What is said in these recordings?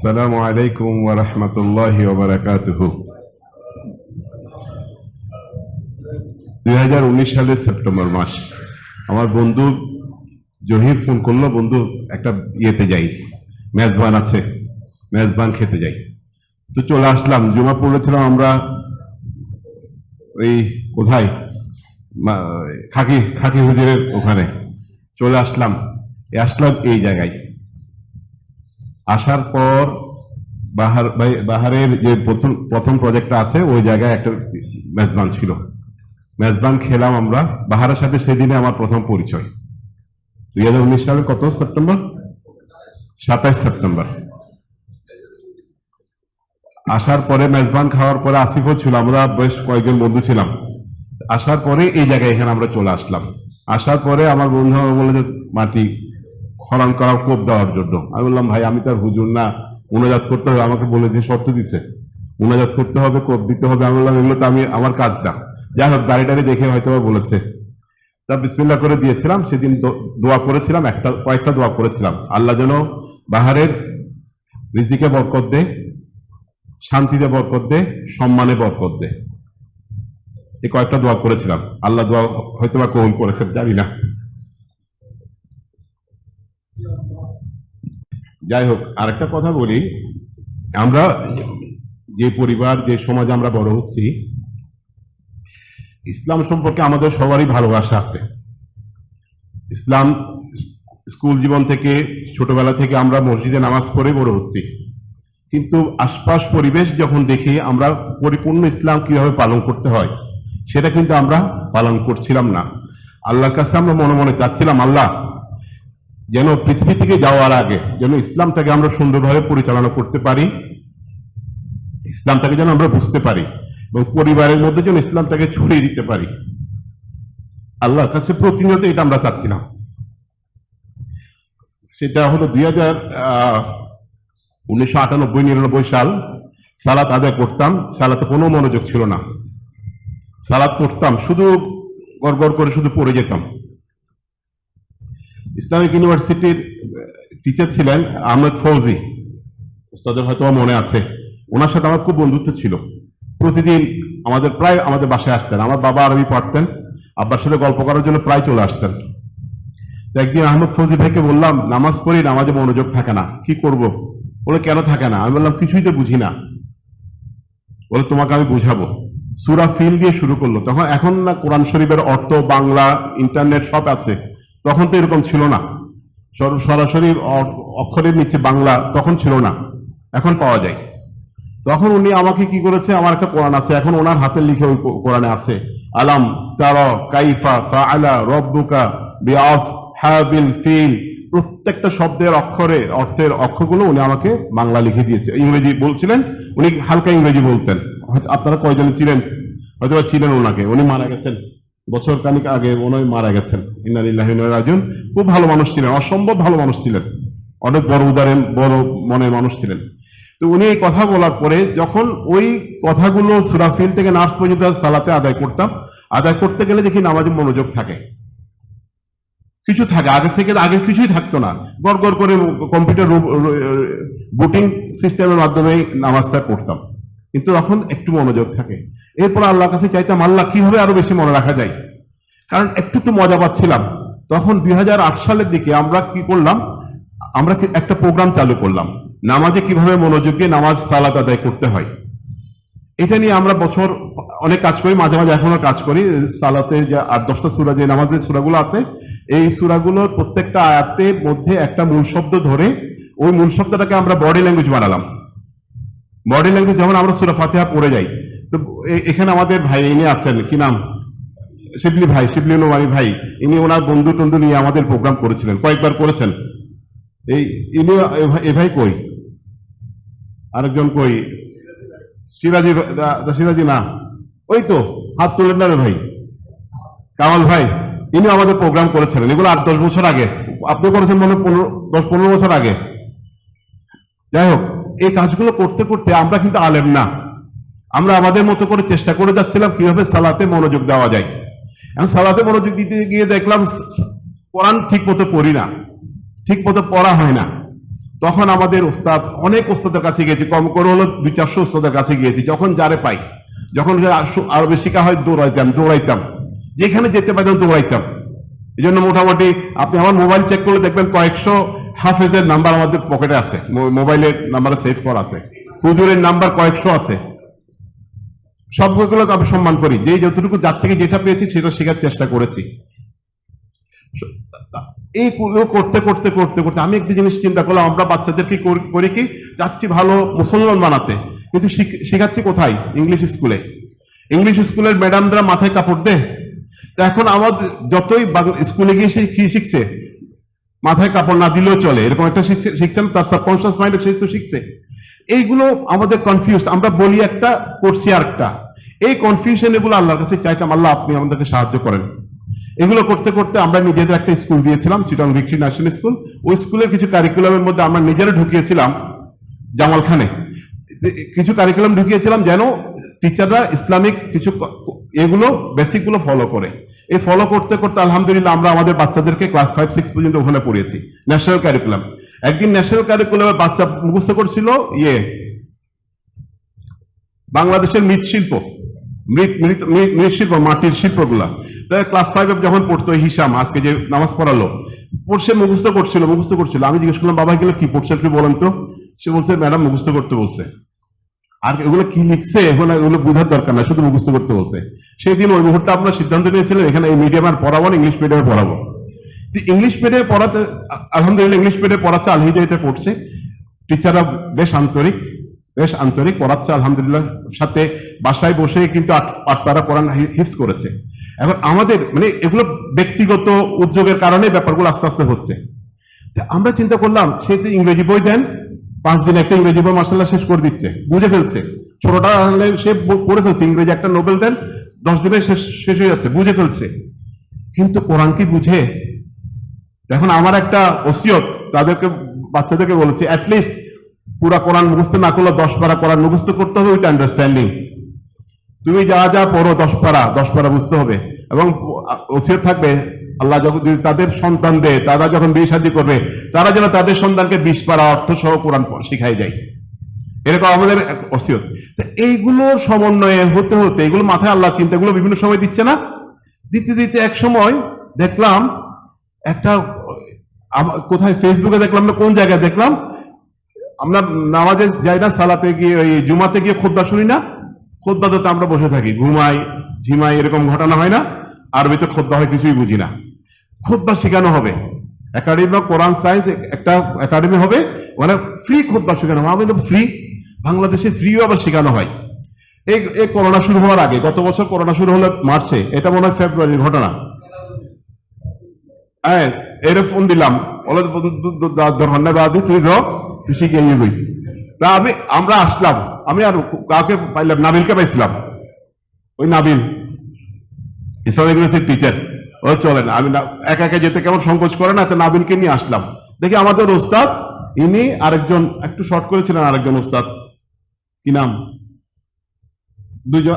আসসালামু আলাইকুম ওয়া রাহমাতুল্লাহি ওয়া বারাকাতুহু। 2019 সালের সেপ্টেম্বর মাস আমার বন্ধু জহির ফোন করলো, বন্ধু একটা ইয়েতে যাই, মেজবান আছে, মেজবান খেতে যাই। তো চলে আসলাম, জুমা পড়েছিলাম আমরা ওই কোথায় খাকি খাকি হুজুরের ওখানে। চলে আসলাম এই জায়গায়। আসার পর বাহারের যে প্রথম প্রজেক্টটা আছে ওই জায়গায় একটা মেজবান ছিল, মেজবান খেলাম আমরা। বাহারের সাথে সেদিনে আমার প্রথম পরিচয় 2019 সালের কত সেপ্টেম্বর, 27 সেপ্টেম্বর। আসার পরে মেজবান খাওয়ার পরে আসিফও ছিল, আমরা বেশ কয়েকজন বন্ধু ছিলাম। আসার পরে এই জায়গায় এখানে আমরা চলে আসলাম। আসার পরে আমার বন্ধু বলে যে মাটি খনন করার কোপ দেওয়ার জন্য। আমি বললাম ভাই আমি তার হুজুর না, মুনাজাত করতে হবে। আমাকে বলে দিয়ে শর্ত দিছে মুনাজাত করতে হবে, কোপ দিতে হবে। আমি বললাম এগুলো তো আমি আমার কাজ না। যাই হোক দাড়ি দেখে হয়তো বলেছে, তা বিসমিল্লাহ করে দিয়েছিলাম। সেদিন দোয়া করেছিলাম, কয়েকটা দোয়া করেছিলাম, আল্লাহ যেন বাহারের রিজিকে বরকত দে, শান্তিতে বরকত দে, সম্মানে বরকত দে। এই কয়েকটা দোয়া করেছিলাম। আল্লাহ দোয়া হয়তো বা কবুল করেছেন, জানি না। যাই হোক, আরেকটা কথা বলি, আমরা যে পরিবার, যে সমাজে আমরা বড় হচ্ছি, ইসলাম সম্পর্কে আমাদের সবারই ভালোবাসা আছে। ইসলাম স্কুল জীবন থেকে, ছোটবেলা থেকে আমরা মসজিদে নামাজ পড়ে বড় হচ্ছি, কিন্তু আশপাশ পরিবেশ যখন দেখি আমরা পরিপূর্ণ ইসলাম কিভাবে পালন করতে হয় সেটা কিন্তু আমরা পালন করছিলাম না। আল্লাহর কাছে আমরা মনে মনে চাচ্ছিলাম, আল্লাহ যেন পৃথিবী থেকে যাওয়ার আগে যেন ইসলামটাকে আমরা সুন্দরভাবে পরিচালনা করতে পারি, ইসলামটাকে যেন আমরা বুঝতে পারি এবং পরিবারের মধ্যে যেন ইসলামটাকে ছড়িয়ে দিতে পারি। আল্লাহর কাছে প্রতিনিয়ত এটা আমরা চাচ্ছিলাম। সেটা হলো 1998-99 সাল। সালাত আদায় করতাম, সালাতে কোনো মনোযোগ ছিল না। সালাত পড়তাম, শুধু গড়গড় করে শুধু পড়ে যেতাম। ইসলামিক ইউনিভার্সিটির টিচার ছিলেন আহমেদ ফৌজি, ওস্তাদের হয়তো মনে আছে। ওনার সাথে আমার খুব বন্ধুত্ব ছিল। প্রতিদিন প্রায় আমাদের বাসায় আসতেন। আমার বাবা আরবি পড়তেন, আব্বার সাথে গল্প করার জন্য প্রায় চলে আসতেন। একদিন আহমেদ ফৌজি ভাইকে বললাম, নামাজ পড়ি, নামাজে মনোযোগ থাকে না, কি করব? বলে কেন থাকে না? আমি বললাম কিছুই তো বুঝি না। বলে তোমাকে আমি বুঝাবো। সূরা ফিল দিয়ে শুরু করলো। তখন এখন না কোরআন শরীফের অর্থ বাংলা, ইন্টারনেট সব আছে, তখন তো এরকম ছিল না। সরাসরি অক্ষরের নিচে বাংলা তখন ছিল না, এখন পাওয়া যায়। তখন উনি আমাকে কি করেছে, আমার একটা কোরআন আছে, এখন ওনার হাতে লিখে ওই কোরআনে আছে, আলাম তারা কাইফা ফাআলা রাব্বুকা বিআসহাবিল ফিল। প্রত্যেকটা শব্দের অর্থের অক্ষরগুলো উনি আমাকে বাংলা লিখে দিয়েছে। ইংরেজি বলছিলেন, উনি হালকা ইংরেজি বলতেন। আপনারা কয়জনে ছিলেন, হয়তো ছিলেন ওনাকে। উনি মারা গেছেন বছর খানিক আগে, উনি মারা গেছেন। ইন্না লিল্লাহি ওয়া ইন্না ইলাইহি রাজিউন। খুব ভালো মানুষ ছিলেন, অসম্ভব ভালো মানুষ ছিলেন, অনেক বড় উদারের বড় মনের মানুষ ছিলেন। তো উনি এই কথা বলার পরে যখন ওই কথাগুলো সূরা ফিল থেকে নাস পর্যন্ত সালাতে আদায় করতাম, আদায় করতে গেলে দেখি নামাজে মনোযোগ থাকে, কিছু থাকে। আগে কিছুই থাকতো না, গড় করে কম্পিউটার বুটিং সিস্টেমের মাধ্যমে নামাজটা পড়তাম, কিন্তু এখন একটু মনোযোগ থাকে। এরপর আল্লাহর কাছে চাইতাম, আল্লাহ কিভাবে আরো বেশি মনে রাখা যায়, কারণ একটু মজা পাচ্ছিলাম। তখন 2008 সালের দিকে আমরা কি করলাম, আমরা একটা প্রোগ্রাম চালু করলাম, নামাজে কিভাবে মনোযোগ দিয়ে নামাজ সালাত আদায় করতে হয়। এটা নিয়ে আমরা বছর অনেক কাজ করি, মাঝে মাঝে এখনো কাজ করি। সালাতে যে 8-10টা সূরা, যে নামাজের সূরাগুলো আছে, এই সূরাগুলোর প্রত্যেকটা আয়াতের মধ্যে একটা মূল শব্দ ধরে ওই মূল শব্দটাকে আমরা বডি ল্যাঙ্গুয়েজ বানালাম। বডি ল্যাঙ্গুয়েজ যেমন আমরা সূরা ফাতিহা পড়ে যাই। তো এখানে আমাদের ভাই ইনি আছেন, কি নাম, শিবলি নোমানি ভাই, ইনি ওনার বন্ধু টন্ধু নিয়ে আমাদের প্রোগ্রাম করেছিলেন, কয়েকবার করেছেন। ইনি এ ভাই কই, আরেকজন কই, সিরাজি না, ওই তো হাত তুলেন না রে ভাই, কামাল ভাই, ইনি আমাদের প্রোগ্রাম করেছিলেন। এগুলো 8-10 বছর আগে, আপনি করেছেন মনে 10-15 বছর আগে। যাই হোক, এই কাজগুলো করতে করতে আমরা কিন্তু আলেম না, আমরা আমাদের মতো করে চেষ্টা করে যাচ্ছিলাম কিভাবে সালাতে মনোযোগ দেওয়া যায়। এখন সালাতে মনোযোগ দিতে গিয়ে দেখলাম কোরআন ঠিক মতো পড়ি না, ঠিক মতো পড়া হয় না। তখন আমাদের ওস্তাদ, অনেক ওস্তাদের কাছে গিয়েছি, কম করে হলো 200-400 ওস্তাদের কাছে গিয়েছি, যখন যারে পাই, যখন আরো বেশি কা হয় দৌড়াইতাম, যেখানে যেতে পারতাম দৌড়াইতাম। এই জন্য মোটামুটি আপনি আমার মোবাইল চেক করলে দেখবেন কয়েকশো হাফেজের নাম্বার আমাদের পকেটে আছে, মোবাইলের নাম্বারে সেভ করা আছে, হুজুরের নাম্বার কয়েকশো আছে। সবগুলোকে আমি সম্মান করি, যে যতটুকু যার থেকে যেটা পেয়েছি সেটা শেখার চেষ্টা করেছি। এই করতে করতে করতে করতে আমি একটা জিনিস চিন্তা করলাম, আমরা বাচ্চাদেরকে করি কি, যাচ্ছি ভালো মুসলমান বানাতে, কিন্তু শেখাচ্ছি কোথায়? ইংলিশ স্কুলে। ইংলিশ স্কুলের ম্যাডামরা মাথায় কাপড় দেয়। তো এখন আমাদের যতই স্কুলে গিয়ে সে কি শিখছে, মাথায় কাপড় না দিলেও চলে, এরকম একটা শিখছে না, তার সাবকনশিয়াস মাইন্ডে সে তো শিখছে। এইগুলো আমাদের কনফিউজ, আমরা বলি একটা, করছি আর একটা। এই কনফিউশন এগুলো আল্লাহর কাছে চাইতাম, আল্লাহ আপনি আমাদেরকে সাহায্য করেন। এগুলো করতে করতে আমরা নিজেদের একটা স্কুল দিয়েছিলাম, চিটং ভিক্টরি ন্যাশনাল স্কুল। ওই স্কুলের কিছু কারিকুলামের মধ্যে আমরা নিজেরা ঢুকিয়েছিলাম, জামালখানে কিছু কারিকুলাম ঢুকিয়েছিলাম যেন টিচাররা ইসলামিক কিছু এগুলো বেসিক গুলো ফলো করে। এই ফলো করতে করতে আলহামদুলিল্লাহ আমরা আমাদের বাচ্চাদেরকে ক্লাস 5-6 পর্যন্ত ওখানে পড়িয়েছি, ন্যাশনাল কারিকুলাম। একদিন ন্যাশনাল কারিকুলামে বাচ্চা মুখস্থ করছিল বাংলাদেশের মৃৎশিল্প, মৃৎশিল্প, মাটির শিল্পগুলা। তাই ক্লাস 5 যখন পড়তো, হিসাম আজকে যে নামাজ পড়ালো, পড়ছে মুখস্থ করছিল। আমি জিজ্ঞেস করলাম, বাবা এগুলো কি পড়ছে একটু বলেন তো। সে বলছে, ম্যাডাম মুখস্থ করতে বলছে। আর এগুলো কি লিখছে এগুলো বোঝার দরকার না, শুধু মুখস্থ করতে বলছে। সেদিন ওই মুহূর্তে আপনার সিদ্ধান্ত নিয়েছিলেন এখানে এই মিডিয়াম আর পড়াবো না, ইংলিশ মিডিয়ামে পড়াবো। ইংলিশ মিডিয়ামে পড়াতে আলহামদুলিল্লাহ ইংলিশ মিডিয়ামে পড়াচ্ছে, আল হিদায়াতে পড়ছে। টিচাররা বেশ আন্তরিক পড়াচ্ছে আলহামদুলিল্লাহ। সাথে বাসায় বসে কিন্তু 8 পারা কোরআন হিফজ করেছে। এখন আমাদের মানে এগুলো ব্যক্তিগত উদ্যোগের কারণে ব্যাপারগুলো আস্তে আস্তে হচ্ছে। আমরা চিন্তা করলাম, সে তো ইংরেজি বই দেন, 5 দিন একটা ইংরেজি বই মার্শাল্লাহ শেষ করে দিচ্ছে, বুঝে ফেলছে। ছোটটা সে পড়ে ফেলছে, ইংরেজি একটা নোবেল দেন 10 দিনে শেষ হয়ে যাচ্ছে, বুঝে ফেলছে। কিন্তু কোরআন কি বুঝে? এখন আমার একটা ওসিয়ত তাদেরকে, বাচ্চাদেরকে বলেছি, অ্যাটলিস্ট পুরা কোরআন মুখস্থ না করলে 10 পারা কোরআন মুখস্থ করতে হবে উইথ আন্ডারস্ট্যান্ডিং। তুমি যা যা পড়ো 10 পারা বুঝতে হবে। এবং ওসিয়ত থাকবে, আল্লাহ যখন যদি তাদের সন্তান দেয়, তারা যখন বিয়ে শাদী করবে, তারা যেন তাদের সন্তানকে 20 পারা অর্থ সহ কোরআন শিখাই যায়, এরকম আমাদের ওসিয়ত। এইগুলোর সমন্বয়ে হতে হতে, এগুলো মাথায় আল্লাহ চিন্তাগুলো বিভিন্ন সময় দিচ্ছে না, দিতে দিতে এক সময় দেখলাম একটা, কোথায় ফেসবুকে দেখলাম না কোন জায়গায় দেখলাম, আমরা নামাজে যাই না, সালাতে গিয়ে ওই জুমাতে গিয়ে খুতবা শুনি না, খুতবাতে আমরা বসে থাকি, ঘুমাই ঝিমাই, এরকম ঘটনা হয় না? আরবিতে খুতবা হয়, কিছুই বুঝি না। খুতবা শেখানো হবে, একাডেমি অফ কোরআন সায়েন্স একটা একাডেমি হবে, মানে ফ্রি খুতবা শেখানো হবে। আমি ফ্রি, বাংলাদেশে ফ্রিও আবার শেখানো হয়। এই করোনা শুরু হওয়ার আগে, গত বছর করোনা শুরু হলো মার্চে, এটা মনে হয় ফেব্রুয়ারির ঘটনা। হ্যাঁ, এর ফোন দিলাম, তুই শিখে গই। তা আমরা আসলাম, আমি আর কাউকে পাইলাম, নাবিলকে পাইছিলাম, ওই নাবিল ইসলামিক ইউনিভার্সিটির টিচার, ও চলেন, আমি একা একা যেতে কেমন সংকোচ করে না, তো নাবিলকে নিয়ে আসলাম। দেখি আমাদের ওস্তাদ, ইনি আরেকজন একটু শর্ট করেছিলেন, আরেকজন ওস্তাদ, কি নাম,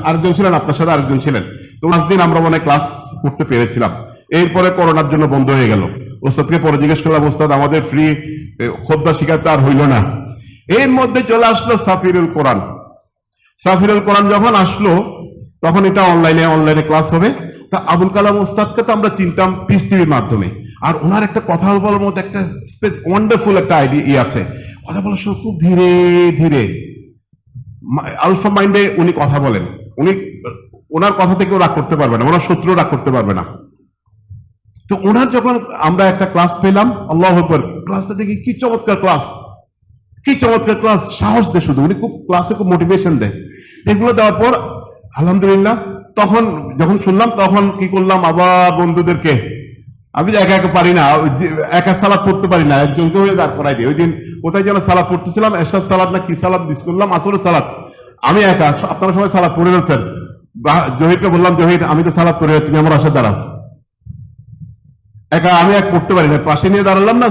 আরেকজন ছিলেন, আপনার সাথে আরেকজন ছিলেন। তো 5 দিন আমরা মনে ক্লাস করতে পেরেছিলাম। এরপরে করোনার জন্য বন্ধ হয়ে গেল। ওস্তাদকে পরে জিজ্ঞেস করলাম, ওস্তাদ আমাদের ফ্রি খুতবা শিখাতে আর হইল না। এর মধ্যে চলে আসলো সাফিরুল কোরআন। সাফিরুল কোরআন যখন আসলো, তখন এটা অনলাইনে ক্লাস হবে। তা আবুল কালাম ওস্তাদকে তো আমরা চিনতাম পিস টিভির মাধ্যমে, আর ওনার একটা কথা বলার মধ্যে একটা ওয়ান্ডারফুল একটা আইডিয়া আছে। কথা বলার সময় খুব ধীরে ধীরে, আলফা মাইন্ডে উনি কথা বলেন। ওনার কথা থেকে রাগ করতে পারবে না, ওনার শত্রু রাগ করতে পারবে না। তো ওনার যখন আমরা একটা ক্লাস পেলাম, আল্লাহু আকবার, ক্লাসটা দেখি কি চমৎকার ক্লাস, সাহস দেয় শুধু, উনি খুব ক্লাসে খুব মোটিভেশন দেয়। এগুলো দেওয়ার পর আলহামদুলিল্লাহ, তখন যখন শুনলাম, তখন কি করলাম, আবার বন্ধুদেরকে, আমি একা একা পারি না, একা সালাদ পড়তে পারি না, একজনকে হয়ে দাঁড় করাই দিই। ওই দিন কোথায় যেন সালাদ পড়তেছিলাম, এরশাদ সালাদ না কি সালাদ মিস করলাম, আসরের সালাদ, আমি একা, আপনারা সবাই সালাদ পড়ে ফেলছেন। জহিরকে বললাম, জহির আমি তো সালাদ পড়ে, তুমি আমার আশা দাঁড়াও। একা আমি এক পড়তে পারি না, পাশে নিয়ে দাঁড়ালাম না,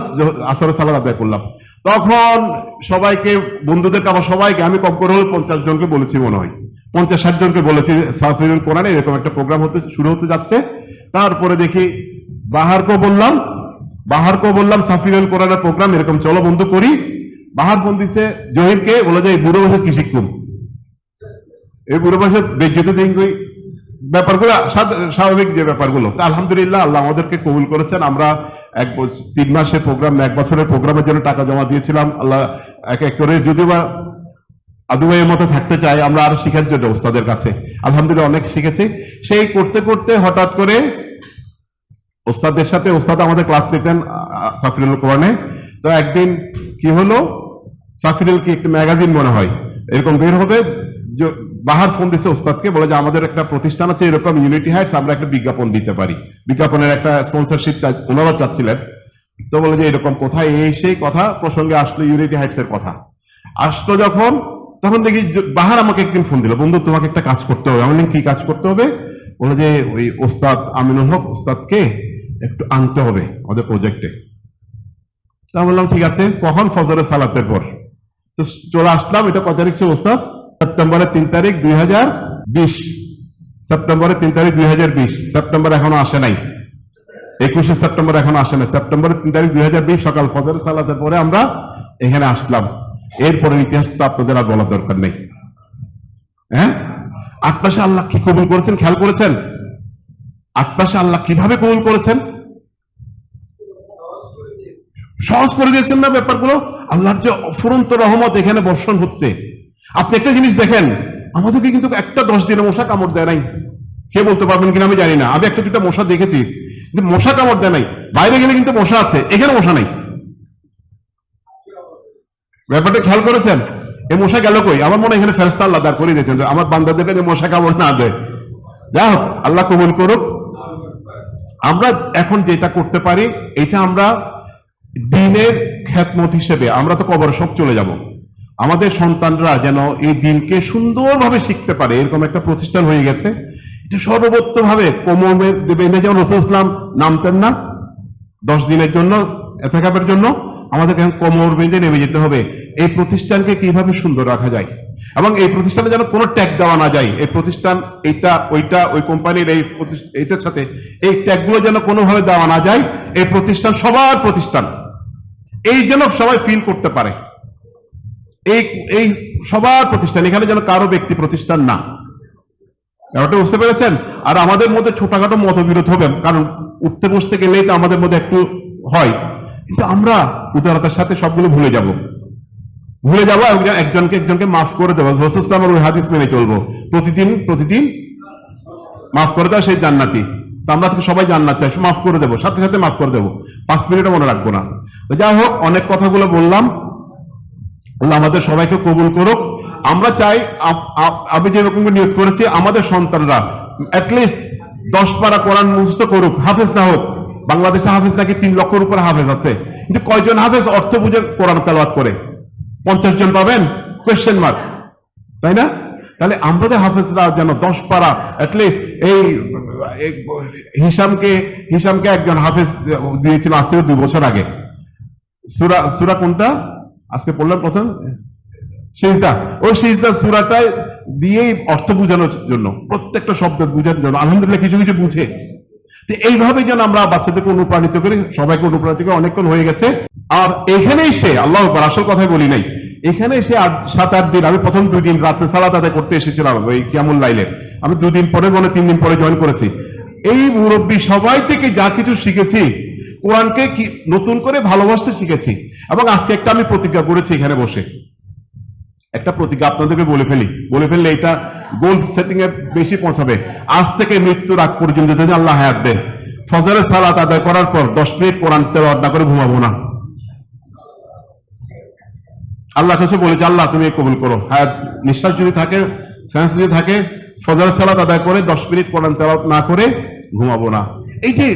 আসরের সালাদ আদায় করলাম। তখন সবাইকে, বন্ধুদেরকে, আবার সবাইকে, আমি কম করে হলে 50 জনকে বলেছি, মনে হয় 50-60 জনকে বলেছি, সাফিরুল কোরআনে এরকম একটা প্রোগ্রাম শুরু হতে যাচ্ছে। তারপরে দেখি বাহারকেও বললাম সাফিরুল কোরআনের প্রোগ্রাম এরকম, চলো বন্ধু করি। বাহার ফোন দিচ্ছে জহিরকে, বলে যে এই বুড়ো বসে কি শিখুন, এই বুড়ো বসে বেজ্জতে দিন ব্যাপারগুলো স্বাভাবিক যে ব্যাপারগুলো। তা আলহামদুলিল্লাহ আল্লাহ আমাদেরকে কবুল করেছেন। আমরা 3 মাসের প্রোগ্রাম, 1 বছরের প্রোগ্রামের জন্য টাকা জমা দিয়েছিলাম। আল্লাহ এক এক করে, যদি বা আদু ভাইয়ের মতো থাকতে চাই আমরা আরো শিখার জন্য ওস্তাদের কাছে, আলহামদুলিল্লাহ অনেক শিখেছি। সেই করতে করতে হঠাৎ করে ওস্তাদের সাথে, ওস্তাদ আমাদের ক্লাস নিতেন সাফিরুল কোরআনে। তো একদিন কি হলো, সাফিরুল কি একটা ম্যাগাজিন মনে হয় এরকম বের হবে, বাহার ফোন দিচ্ছে ওস্তাদকে, বলে যে আমাদের একটা প্রতিষ্ঠান আছে এরকম ইউনিটি হাইটস, আমরা একটা বিজ্ঞাপন দিতে পারি, বিজ্ঞাপনের একটা স্পন্সরশিপ ওনারা চাচ্ছিলেন। তো বলে যে এরকম কোথায়, এই সেই কথা প্রসঙ্গে আসলো ইউনিটি হাইটস এর কথা আসলো যখন, তখন দেখি বাহার আমাকে একদিন ফোন দিল, বন্ধু তোমাকে একটা কাজ করতে হবে। আমি কি কাজ করতে হবে? বলে যে ওই ওস্তাদ আমিনুল হক ওস্তাদকে একটু আনতে হবে আমাদের প্রজেক্টে। তা বললাম ঠিক আছে, কখন? ফজরের সালাতের পর। তো চলে আসলাম। এটা কত তারিখ ছিল ওস্তাদ? সেপ্টেম্বরের 3 তারিখ 2020। সেপ্টেম্বরের 3 তারিখ 2020। সেপ্টেম্বর এখনো আসে নাই, 21শে সেপ্টেম্বর এখনো আসে নাই। সেপ্টেম্বরের 3 তারিখ 2020 সকাল ফজরের সালাতের পরে আমরা এখানে আসলাম। এরপরের ইতিহাস তো আপনাদের আর বলার দরকার নেই। হ্যাঁ, 8 মাসে আল্লাহ কি কবুল করেছেন খেয়াল করেছেন? 8 মাসে আল্লাহ কিভাবে কবুল করেছেন? সহজ করে দিয়েছেন না ব্যাপারগুলো? আল্লাহর যে অফুরন্ত রহমত এখানে বর্ষণ হচ্ছে। আপনি একটা জিনিস দেখেন, আমাদেরকে কিন্তু একটা 10 দিনে মশা কামড় দেয় নাই। কে বলতে পারবেন কিনা আমি জানি না, আমি একটা দুটা মশা দেখেছি, কিন্তু মশা কামড় দেয় নাই। বাইরে গেলে কিন্তু মশা আছে, এখানে মশা নাই। ব্যাপারটা খেয়াল করেছেন? এই মশা গেল কই? আমার মনে হয় এখানে ফেরেশতা আল্লাহ দাঁড় করে দিয়েছেন যে আমার বান্দাদেরকে যে মশা কামড় না দেয়। যা হোক, আল্লাহ কবুল করুক। আমরা এখন যেটা করতে পারি, এটা আমরা দ্বীনের খেদমত হিসেবে, আমরা তো কবরে সব চলে যাব, আমাদের সন্তানরা যেন এই দ্বীনকে সুন্দরভাবে শিখতে পারে এরকম একটা প্রতিষ্ঠান হয়ে গেছে। এটা সর্বোত্তভাবে কোমরের বেঁধে, যেমন রাসূল ইসলাম নামতেন না 10 দিনের জন্য এতেকাফের জন্য, আমাদেরকে এখন কোমর বেঁধে নেমে যেতে হবে। এই প্রতিষ্ঠানকে কিভাবে সুন্দর রাখা যায়, এবং এই প্রতিষ্ঠানে যেন কোনো ট্যাগ দেওয়া না যায়। এই প্রতিষ্ঠান এইটা ওইটা, ওই কোম্পানির এইটার সাথে এই ট্যাগগুলো যেন কোনোভাবে দেওয়া না যায়। এই প্রতিষ্ঠান সবার প্রতিষ্ঠান, এই যেন সবাই ফিল করতে পারে এই সবার প্রতিষ্ঠান, এখানে যেন কারো ব্যক্তি প্রতিষ্ঠান না। ব্যাপারটা বুঝতে পেরেছেন? আর আমাদের মধ্যে ছোটখাটো মতবিরোধ হবে, কারণ উঠতে বসতে গেলেই তো আমাদের মধ্যে একটু হয়, কিন্তু আমরা উদারতার সাথে সবগুলো ভুলে যাব এবং একজনকে মাফ করে দেবো। রাসূল ইসলামের ওই হাদিস মেনে চলবো, প্রতিদিন মাফ করে দেওয়া সেই জান্নাতি। তো আমরা সবাই জান্নাত চাই, মাফ করে দেবো, সাথে সাথে মাফ করে দেবো, 5 মিনিটও মনে রাখবো না। তো যাই হোক, অনেক কথাগুলো বললাম, আমাদের সবাইকে কবুল করুক। আমরা চাই, আমি যেরকম নিয়ত করেছি, আমাদের সন্তানরা অ্যাটলিস্ট 10 পারা কোরআন মুখস্থ করুক, হাফেজ না হোক। বাংলাদেশে হাফেজ নাকি 3 লক্ষের উপরে হাফেজ আছে, কিন্তু কয়জন হাফেজ অর্থ বুঝে কোরআন তেলাওয়াত করে? 50 জন পাবেন? কোয়েশ্চেন মার্ক, তাই না? তাহলে আমাদের হাফেজরা যেন 10 পারা অ্যাটলিস্ট, এই হিসামকে একজন হাফেজ দিয়েছিল আজ থেকে 2 বছর আগে। সূরা কোনটা আজকে পড়লাম প্রথম? সিজদা। ওই সিজদা সূরাটায় দিয়েই অর্থ বোঝানোর জন্য, প্রত্যেকটা শব্দ বোঝানোর জন্য, আলহামদুলিল্লাহ কিছু কিছু বুঝে। তো এইভাবে যেন আমরা বাচ্চাদেরকে অনুপ্রাণিত করি, সবাইকে অনুপ্রাণিত করি। অনেকক্ষণ হয়ে গেছে। আর এখানেই সে আল্লাহ আসল কথাই বলি নাই, এখানে সে 7-8 দিন, আমি প্রথম 2 দিন রাতে সালাত আদায় করতে এসেছিলাম ওই কিয়ামুল লাইলে। আমি 2 দিন পরে, 3 দিন পরে জয়েন করেছি। এই মুরব্বী সবাই থেকে যা কিছু শিখেছি, কোরআনকে কি নতুন করে ভালোবাসতে শিখেছি। এবং আজকে একটা আমি প্রতিজ্ঞা করেছি এখানে বসে, একটা প্রতিজ্ঞা আপনাদেরকে বলে ফেললে এটা গোল সেটিং এ বেশি পৌঁছাবে। আজ থেকে মৃত্যুর আগ পর্যন্ত যদি আল্লাহ হায়াত দেন, ফজরের সালাত আদায় করার পর 10 মিনিট কোরআন তেলাওয়াত না করে ঘুমাবো না। আল্লাহ কাছে বলেছে, আল্লাহ তুমি কবুল করো, হায়াত নিঃশ্বাস যদি থাকে, সেন্স যদি থাকে, ফজরের সালাত আদায় করে 10 মিনিট কোরআন তেলাওয়াত না করে ঘুমাবো না। এই যে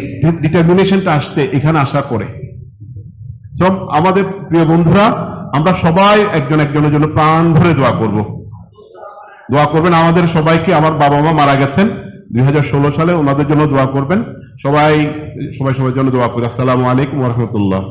ডিটারমিনেশনটা আসছে এখানে আসার পরে। আমাদের প্রিয় বন্ধুরা, আমরা সবাই একজন একজনের জন্য প্রাণ ভরে দোয়া করবেন। আমাদের সবাইকে, আমার বাবা মা মারা গেছেন 2016 সালে, ওনাদের জন্য দোয়া করবেন। সবাই সবার জন্য দোয়া করি। আসসালামু আলাইকুম ওয়া রাহমাতুল্লাহ।